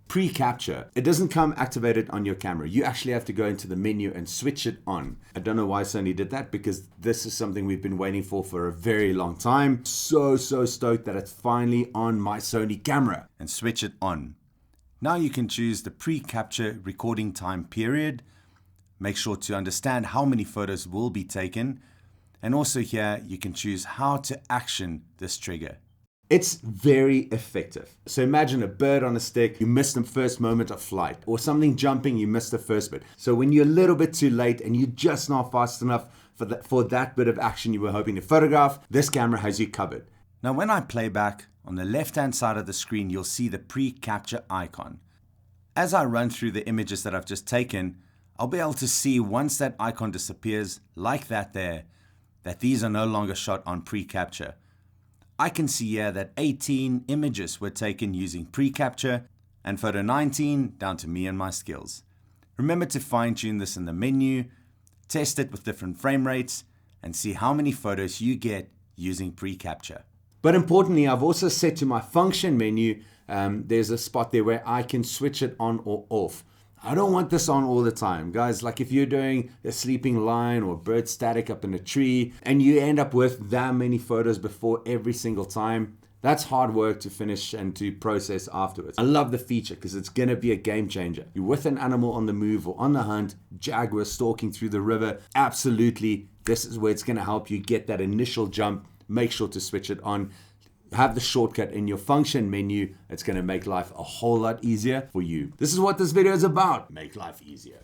pre-capture, it doesn't come activated on your camera. You actually have to go into the menu and switch it on. I don't know why Sony did that, because this is something we've been waiting for a very long time. So stoked that it's finally on my Sony camera. And switch it on. Now you can choose the pre-capture recording time period. Make sure to understand how many photos will be taken. And also here, you can choose how to action this trigger. It's very effective. So imagine a bird on a stick, you missed the first moment of flight, or something jumping, you missed the first bit. So when you're a little bit too late and you're just not fast enough for that bit of action you were hoping to photograph, this camera has you covered. Now when I play back, on the left-hand side of the screen, you'll see the pre-capture icon. As I run through the images that I've just taken, I'll be able to see once that icon disappears, like that there, that these are no longer shot on pre-capture. I can see here that 18 images were taken using pre-capture and photo 19 down to me and my skills. Remember to fine-tune this in the menu, test it with different frame rates, and see how many photos you get using pre-capture. But importantly, I've also set to my function menu, there's a spot there where I can switch it on or off. I don't want this on all the time. Guys, like if you're doing a sleeping lion or bird static up in a tree and you end up with that many photos before every single time, that's hard work to finish and to process afterwards. I love the feature because it's going to be a game changer. You're with an animal on the move or on the hunt, jaguar stalking through the river. Absolutely, this is where it's going to help you get that initial jump. Make sure to switch it on. Have the shortcut in your function menu. It's going to make life a whole lot easier for you. This is what this video is about. Make life easier.